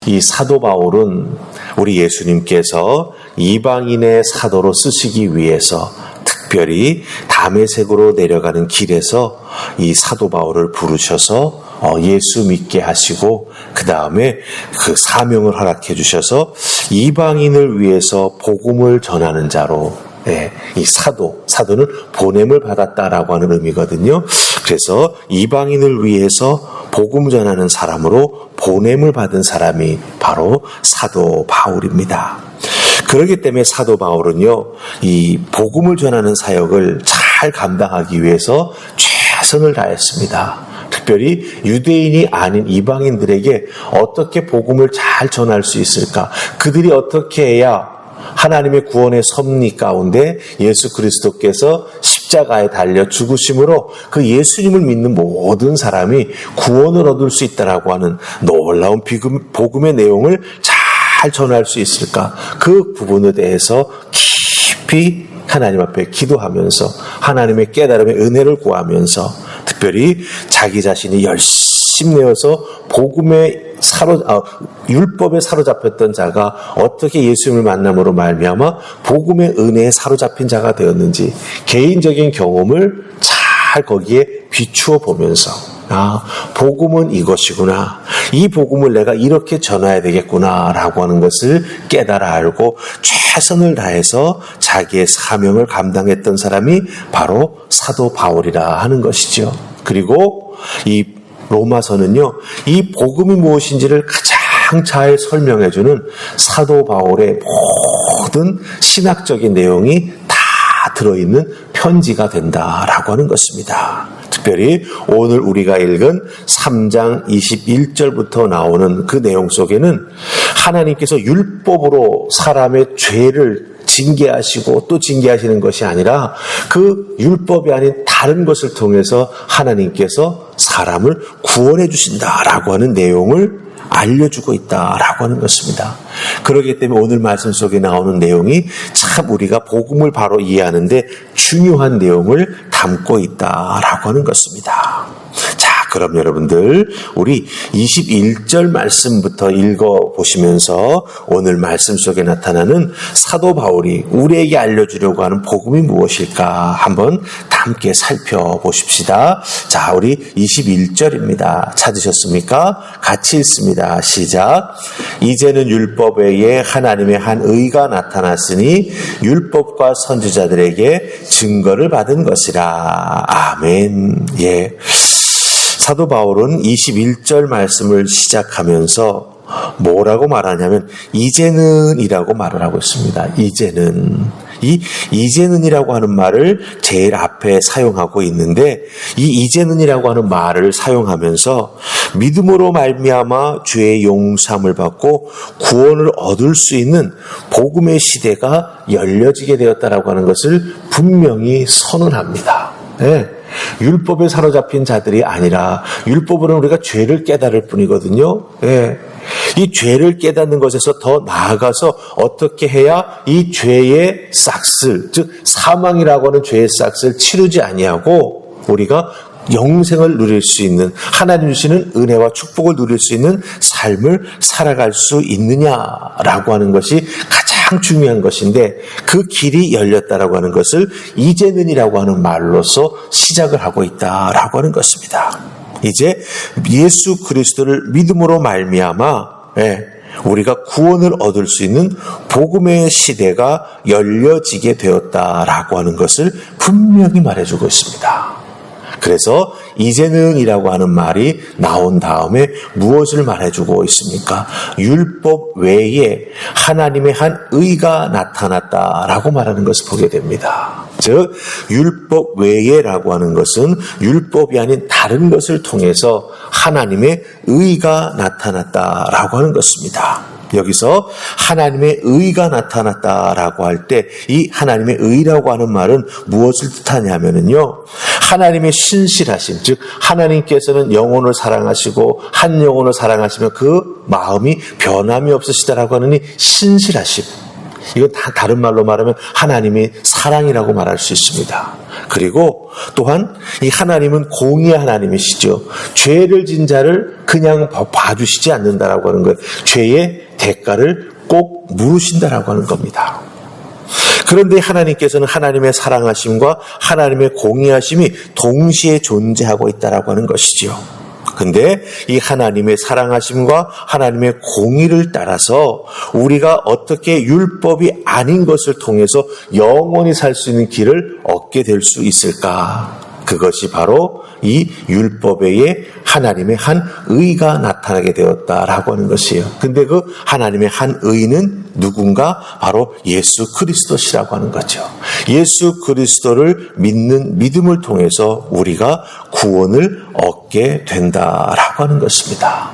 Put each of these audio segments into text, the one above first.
이 사도 바울은 우리 예수님께서 이방인의 사도로 쓰시기 위해서 특별히 다메섹으로 내려가는 길에서 이 사도 바울을 부르셔서 예수 믿게 하시고 그 다음에 그 사명을 허락해 주셔서 이방인을 위해서 복음을 전하는 자로, 이 사도는 보냄을 받았다라고 하는 의미거든요. 그래서 이방인을 위해서 복음 전하는 사람으로 보냄을 받은 사람이 바로 사도 바울입니다. 그렇기 때문에 사도 바울은요, 이 복음을 전하는 사역을 잘 감당하기 위해서 최선을 다했습니다. 특별히 유대인이 아닌 이방인들에게 어떻게 복음을 잘 전할 수 있을까? 그들이 어떻게 해야 하나님의 구원의 섭리 가운데 예수 그리스도께서 십자가에 달려 죽으심으로 그 예수님을 믿는 모든 사람이 구원을 얻을 수 있다라고 하는 놀라운 복음의 내용을 잘 전할 수 있을까? 그 부분에 대해서 깊이 하나님 앞에 기도하면서 하나님의 깨달음의 은혜를 구하면서 특별히 자기 자신이 열심히 내어서 율법에 사로잡혔던 자가 어떻게 예수님을 만남으로 말미암아 복음의 은혜에 사로잡힌 자가 되었는지 개인적인 경험을 잘 거기에 비추어 보면서 복음은 이것이구나. 이 복음을 내가 이렇게 전해야 되겠구나 라고 하는 것을 깨달아 알고 최선을 다해서 자기의 사명을 감당했던 사람이 바로 사도 바울이라 하는 것이죠. 그리고 이 로마서는요, 이 복음이 무엇인지를 가장 잘 설명해주는 사도 바울의 모든 신학적인 내용이 다 들어있는 편지가 된다라고 하는 것입니다. 특별히 오늘 우리가 읽은 3장 21절부터 나오는 그 내용 속에는 하나님께서 율법으로 사람의 죄를 징계하시고 또 징계하시는 것이 아니라 그 율법이 아닌 다른 것을 통해서 하나님께서 사람을 구원해 주신다라고 하는 내용을 알려주고 있다라고 하는 것입니다. 그렇기 때문에 오늘 말씀 속에 나오는 내용이 참 우리가 복음을 바로 이해하는데 중요한 내용을 담고 있다라고 하는 것입니다. 자, 그럼 여러분들 우리 21절 말씀부터 읽어보시면서 오늘 말씀 속에 나타나는 사도 바울이 우리에게 알려주려고 하는 복음이 무엇일까 한번 함께 살펴보십시다. 자, 우리 21절입니다. 찾으셨습니까? 같이 읽습니다. 시작. 이제는 율법 외에 하나님의 한 의가 나타났으니 율법과 선지자들에게 증거를 받은 것이라. 아멘. 예. 사도 바울은 21절 말씀을 시작하면서 뭐라고 말하냐면 이제는 이라고 말을 하고 있습니다. 이제는이라고 하는 말을 제일 앞에 사용하고 있는데 이 이제는이라고 하는 말을 사용하면서 믿음으로 말미암아 죄의 용서함을 받고 구원을 얻을 수 있는 복음의 시대가 열려지게 되었다라고 하는 것을 분명히 선언합니다. 네. 율법에 사로잡힌 자들이 아니라 율법으로는 우리가 죄를 깨달을 뿐이거든요. 예. 이 죄를 깨닫는 것에서 더 나아가서 어떻게 해야 이 죄의 싹쓸, 즉 사망이라고 하는 죄의 싹쓸 치르지 아니하고 우리가 영생을 누릴 수 있는 하나님 주시는 은혜와 축복을 누릴 수 있는 삶을 살아갈 수 있느냐라고 하는 것이 가장 중요한 것인데 그 길이 열렸다라고 하는 것을 이제는이라고 하는 말로서 시작을 하고 있다라고 하는 것입니다. 이제 예수 그리스도를 믿음으로 말미암아 우리가 구원을 얻을 수 있는 복음의 시대가 열려지게 되었다라고 하는 것을 분명히 말해주고 있습니다. 그래서 이제는이라고 하는 말이 나온 다음에 무엇을 말해주고 있습니까? 율법 외에 하나님의 한 의가 나타났다라고 말하는 것을 보게 됩니다. 즉 율법 외에라고 하는 것은 율법이 아닌 다른 것을 통해서 하나님의 의가 나타났다라고 하는 것입니다. 여기서 하나님의 의가 나타났다라고 할 때 이 하나님의 의라고 하는 말은 무엇을 뜻하냐면요, 하나님의 신실하심, 즉 하나님께서는 영혼을 사랑하시고 한 영혼을 사랑하시면 그 마음이 변함이 없으시다라고 하는 이 신실하심, 이건 다 다른 말로 말하면 하나님의 사랑이라고 말할 수 있습니다. 그리고 또한 이 하나님은 공의의 하나님이시죠. 죄를 진 자를 그냥 봐주시지 않는다라고 하는 거예요. 죄의 대가를 꼭 물으신다라고 하는 겁니다. 그런데 하나님께서는 하나님의 사랑하심과 하나님의 공의하심이 동시에 존재하고 있다라고 하는 것이지요. 근데 이 하나님의 사랑하심과 하나님의 공의를 따라서 우리가 어떻게 율법이 아닌 것을 통해서 영원히 살 수 있는 길을 얻게 될 수 있을까? 그것이 바로 이 율법에 하나님의 한 의가 나타나게 되었다라고 하는 것이에요. 근데 그 하나님의 한 의는 누군가? 바로 예수 그리스도시라고 하는 거죠. 예수 그리스도를 믿는 믿음을 통해서 우리가 구원을 얻게 된다라고 하는 것입니다.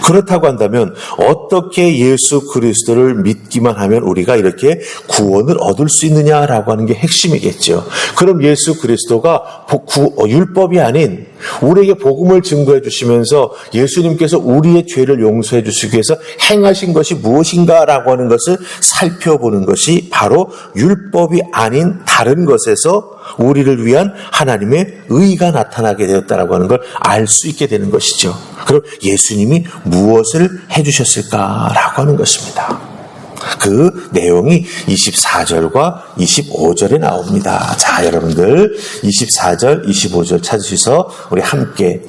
그렇다고 한다면 어떻게 예수 그리스도를 믿기만 하면 우리가 이렇게 구원을 얻을 수 있느냐라고 하는 게 핵심이겠죠. 그럼 예수 그리스도가 율법이 아닌 우리에게 복음을 증거해 주시면서 예수님께서 우리의 죄를 용서해 주시기 위해서 행하신 것이 무엇인가라고 하는 것을 살펴보는 것이 바로 율법이 아닌 다른 것에서 우리를 위한 하나님의 의가 나타나게 되었다라고 하는 걸 알 수 있게 되는 것이죠. 그럼 예수님이 무엇을 해주셨을까라고 하는 것입니다. 그 내용이 24절과 25절에 나옵니다. 자, 여러분들 24절, 25절 찾으셔서 우리 함께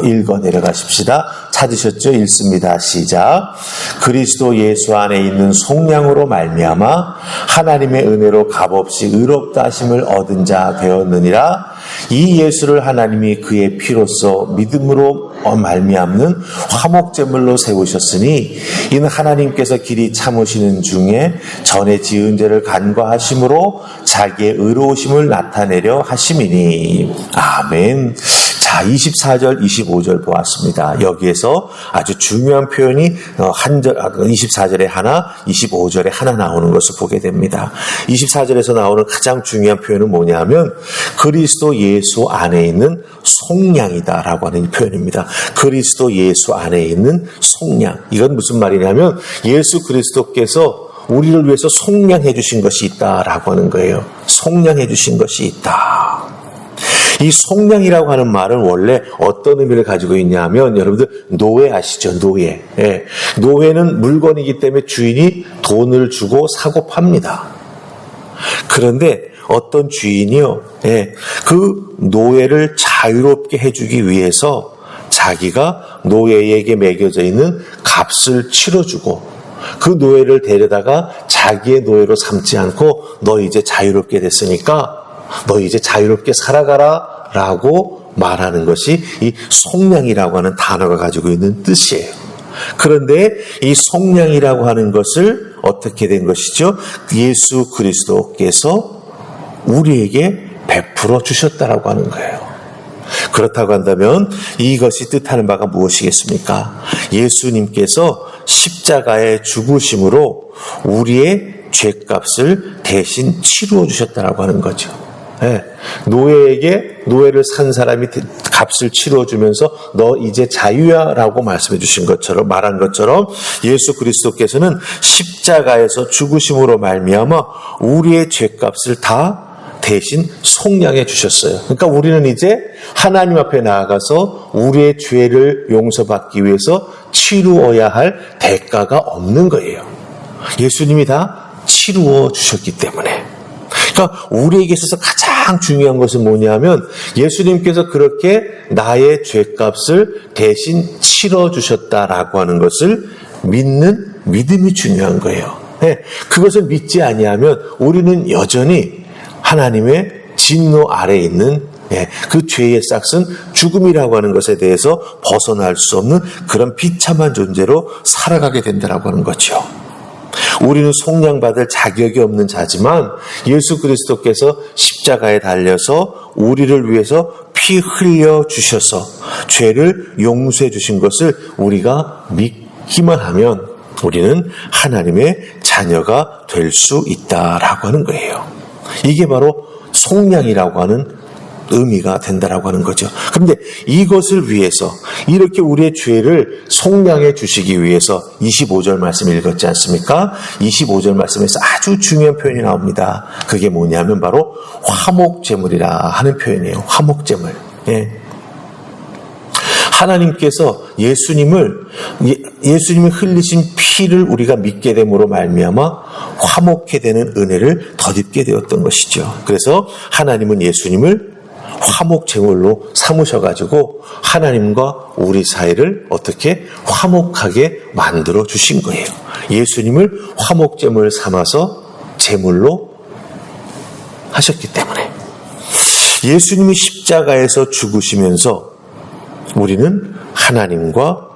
읽어 내려가십시다. 찾으셨죠? 읽습니다. 시작. 그리스도 예수 안에 있는 속량으로 말미암아 하나님의 은혜로 값없이 의롭다 하심을 얻은 자 되었느니라. 이 예수를 하나님이 그의 피로써 믿음으로 말미암는 화목제물로 세우셨으니 이는 하나님께서 길이 참으시는 중에 전에 지은 죄를 간과하심으로 자기의 의로우심을 나타내려 하심이니. 아멘. 자, 24절, 25절 보았습니다. 여기에서 아주 중요한 표현이 24절에 하나, 25절에 하나 나오는 것을 보게 됩니다. 24절에서 나오는 가장 중요한 표현은 뭐냐면 그리스도 예수 안에 있는 속량이다라고 하는 표현입니다. 그리스도 예수 안에 있는 속량. 이건 무슨 말이냐면 예수 그리스도께서 우리를 위해서 속량해 주신 것이 있다라고 하는 거예요. 속량해 주신 것이 있다. 이 속량이라고 하는 말은 원래 어떤 의미를 가지고 있냐 하면 여러분들 노예 아시죠? 노예. 예. 노예는 물건이기 때문에 주인이 돈을 주고 사고 팝니다. 그런데 어떤 주인이요, 예, 그 노예를 자유롭게 해주기 위해서 자기가 노예에게 매겨져 있는 값을 치러주고 그 노예를 데려다가 자기의 노예로 삼지 않고 너 이제 자유롭게 됐으니까 너 이제 자유롭게 살아가라 라고 말하는 것이 이 속량이라고 하는 단어가 가지고 있는 뜻이에요. 그런데 이 속량이라고 하는 것을 어떻게 된 것이죠? 예수 그리스도께서 우리에게 베풀어 주셨다라고 하는 거예요. 그렇다고 한다면 이것이 뜻하는 바가 무엇이겠습니까? 예수님께서 십자가의 죽으심으로 우리의 죄값을 대신 치루어 주셨다라고 하는 거죠. 네. 노예를 산 사람이 값을 치러주면서 너 이제 자유야 라고 말씀해 주신 것처럼 말한 것처럼 예수 그리스도께서는 십자가에서 죽으심으로 말미암아 우리의 죄값을 다 대신 속량해 주셨어요. 그러니까 우리는 이제 하나님 앞에 나아가서 우리의 죄를 용서받기 위해서 치루어야 할 대가가 없는 거예요. 예수님이 다 치루어 주셨기 때문에. 그러니까 우리에게 있어서 가장 중요한 것은 뭐냐면 예수님께서 그렇게 나의 죄값을 대신 치러주셨다라고 하는 것을 믿는 믿음이 중요한 거예요. 네, 그것을 믿지 아니하면 우리는 여전히 하나님의 진노 아래에 있는 그 죄의 싹은 죽음이라고 하는 것에 대해서 벗어날 수 없는 그런 비참한 존재로 살아가게 된다라고 하는 거죠. 우리는 속량받을 자격이 없는 자지만 예수 그리스도께서 십자가에 달려서 우리를 위해서 피 흘려 주셔서 죄를 용서해 주신 것을 우리가 믿기만 하면 우리는 하나님의 자녀가 될 수 있다라고 하는 거예요. 이게 바로 속량이라고 하는 의미가 된다라고 하는 거죠. 그런데 이것을 위해서 이렇게 우리의 죄를 속량해 주시기 위해서 25절 말씀 읽었지 않습니까? 25절 말씀에서 아주 중요한 표현이 나옵니다. 그게 뭐냐면 바로 화목제물이라 하는 표현이에요. 화목제물. 예. 하나님께서 예수님이 흘리신 피를 우리가 믿게 됨으로 말미암아 화목케 되는 은혜를 덧입게 되었던 것이죠. 그래서 하나님은 예수님을 화목제물로 삼으셔가지고 하나님과 우리 사이를 어떻게 화목하게 만들어 주신 거예요. 예수님을 화목제물 삼아서 제물로 하셨기 때문에 예수님이 십자가에서 죽으시면서 우리는 하나님과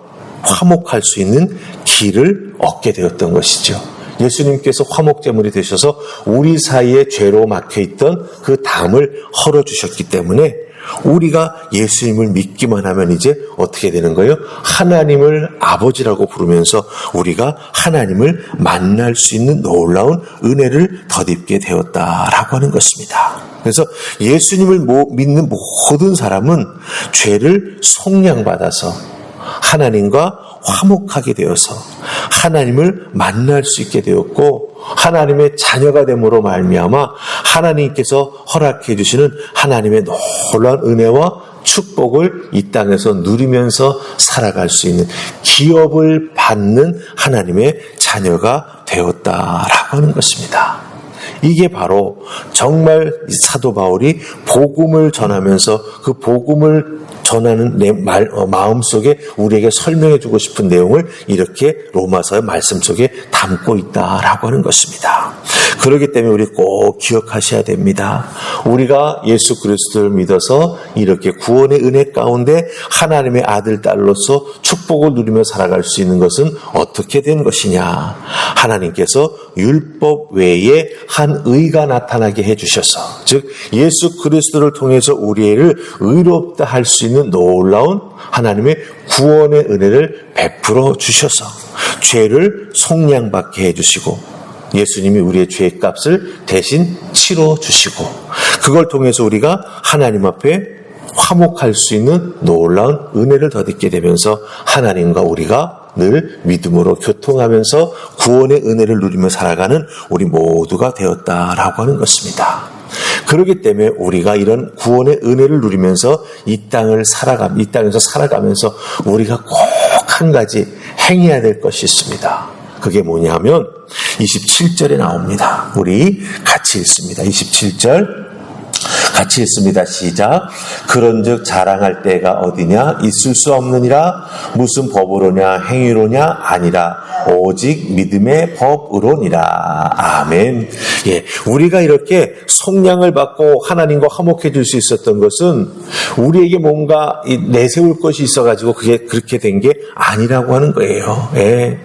화목할 수 있는 길을 얻게 되었던 것이죠. 예수님께서 화목제물이 되셔서 우리 사이에 죄로 막혀있던 그 담을 헐어주셨기 때문에 우리가 예수님을 믿기만 하면 이제 어떻게 되는 거예요? 하나님을 아버지라고 부르면서 우리가 하나님을 만날 수 있는 놀라운 은혜를 덧입게 되었다라고 하는 것입니다. 그래서 예수님을 믿는 모든 사람은 죄를 속량받아서 하나님과 화목하게 되어서 하나님을 만날 수 있게 되었고 하나님의 자녀가 됨으로 말미암아 하나님께서 허락해 주시는 하나님의 놀라운 은혜와 축복을 이 땅에서 누리면서 살아갈 수 있는 기업을 받는 하나님의 자녀가 되었다라고 하는 것입니다. 이게 바로 정말 사도 바울이 복음을 전하면서 그 복음을 전하는 마음속에 우리에게 설명해주고 싶은 내용을 이렇게 로마서의 말씀 속에 담고 있다라고 하는 것입니다. 그렇기 때문에 우리 꼭 기억하셔야 됩니다. 우리가 예수 그리스도를 믿어서 이렇게 구원의 은혜 가운데 하나님의 아들, 딸로서 축복을 누리며 살아갈 수 있는 것은 어떻게 된 것이냐. 하나님께서 율법 외에 한 의가 나타나게 해주셔서, 즉 예수 그리스도를 통해서 우리를 의롭다 할 수 있는 놀라운 하나님의 구원의 은혜를 베풀어 주셔서 죄를 속량받게 해주시고 예수님이 우리의 죄의 값을 대신 치러 주시고 그걸 통해서 우리가 하나님 앞에 화목할 수 있는 놀라운 은혜를 덧입게 되면서 하나님과 우리가 늘 믿음으로 교통하면서 구원의 은혜를 누리며 살아가는 우리 모두가 되었다라고 하는 것입니다. 그렇기 때문에 우리가 이런 구원의 은혜를 누리면서 이 땅에서 살아가면서 우리가 꼭 한 가지 행해야 될 것이 있습니다. 그게 뭐냐면 27절에 나옵니다. 우리 같이 읽습니다. 27절 같이 읽습니다. 시작. 그런즉 자랑할 때가 어디냐? 있을 수 없느니라. 무슨 법으로냐? 행위로냐? 아니라 오직 믿음의 법으로니라. 아멘. 예, 우리가 이렇게 속량을 받고 하나님과 화목해질 수 있었던 것은 우리에게 뭔가 내세울 것이 있어가지고 그게 그렇게 된 게 아니라고 하는 거예요. 예.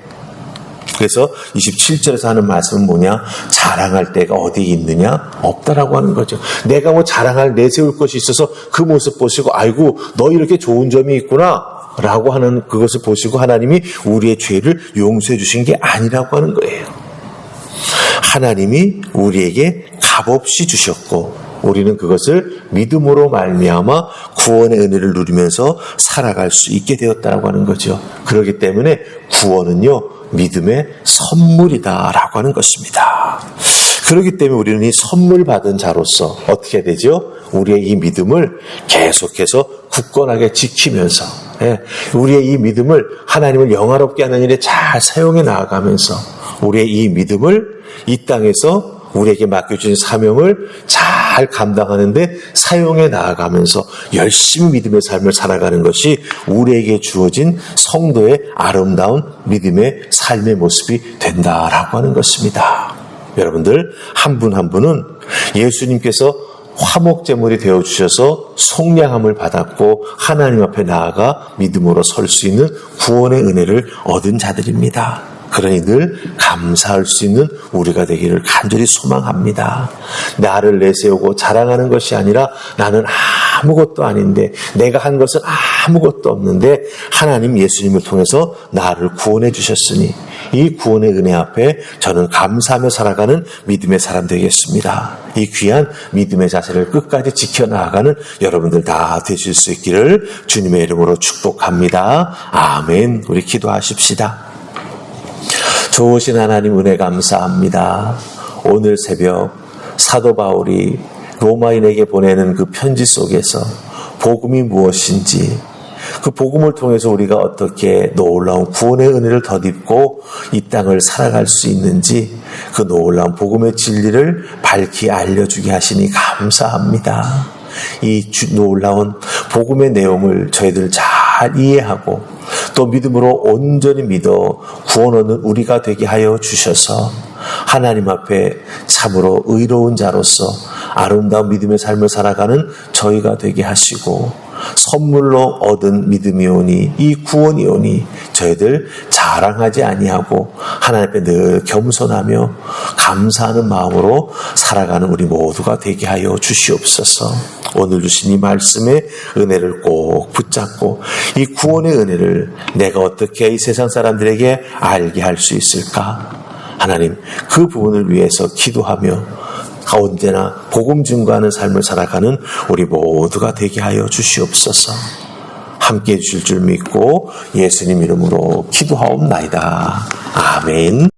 그래서 27절에서 하는 말씀은 뭐냐? 자랑할 데가 어디 있느냐? 없다라고 하는 거죠. 내가 뭐 자랑할 내세울 것이 있어서 그 모습 보시고 아이고 너 이렇게 좋은 점이 있구나 라고 하는 그것을 보시고 하나님이 우리의 죄를 용서해 주신 게 아니라고 하는 거예요. 하나님이 우리에게 값없이 주셨고 우리는 그것을 믿음으로 말미암아 구원의 은혜를 누리면서 살아갈 수 있게 되었다라고 하는 거죠. 그렇기 때문에 구원은요 믿음의 선물이다라고 하는 것입니다. 그렇기 때문에 우리는 이 선물 받은 자로서 어떻게 되죠? 우리의 이 믿음을 계속해서 굳건하게 지키면서 우리의 이 믿음을 하나님을 영화롭게 하는 일에 잘 사용해 나아가면서 우리의 이 믿음을 이 땅에서 우리에게 맡겨주신 사명을 잘 감당하는데 사용해 나아가면서 열심히 믿음의 삶을 살아가는 것이 우리에게 주어진 성도의 아름다운 믿음의 삶의 모습이 된다라고 하는 것입니다. 여러분들 한 분 한 분은 예수님께서 화목제물이 되어주셔서 속량함을 받았고 하나님 앞에 나아가 믿음으로 설 수 있는 구원의 은혜를 얻은 자들입니다. 그러니 늘 감사할 수 있는 우리가 되기를 간절히 소망합니다. 나를 내세우고 자랑하는 것이 아니라 나는 아무것도 아닌데, 내가 한 것은 아무것도 없는데 하나님 예수님을 통해서 나를 구원해 주셨으니 이 구원의 은혜 앞에 저는 감사하며 살아가는 믿음의 사람 되겠습니다. 이 귀한 믿음의 자세를 끝까지 지켜나가는 여러분들 다 되실 수 있기를 주님의 이름으로 축복합니다. 아멘. 우리 기도하십시다. 좋으신 하나님 은혜 감사합니다. 오늘 새벽 사도 바울이 로마인에게 보내는 그 편지 속에서 복음이 무엇인지, 그 복음을 통해서 우리가 어떻게 놀라운 구원의 은혜를 덧입고 이 땅을 살아갈 수 있는지 그 놀라운 복음의 진리를 밝히 알려주게 하시니 감사합니다. 이 놀라운 복음의 내용을 저희들 잘 이해하고 또 믿음으로 온전히 믿어 구원 얻는 우리가 되게 하여 주셔서 하나님 앞에 참으로 의로운 자로서 아름다운 믿음의 삶을 살아가는 저희가 되게 하시고, 선물로 얻은 믿음이오니 이 구원이오니 저희들 자랑하지 아니하고 하나님 앞에 늘 겸손하며 감사하는 마음으로 살아가는 우리 모두가 되게 하여 주시옵소서. 오늘 주신 이 말씀의 은혜를 꼭 붙잡고 이 구원의 은혜를 내가 어떻게 이 세상 사람들에게 알게 할 수 있을까? 하나님, 그 부분을 위해서 기도하며 언제나 복음 증거하는 삶을 살아가는 우리 모두가 되게 하여 주시옵소서. 함께해 주실 줄 믿고 예수님 이름으로 기도하옵나이다. 아멘.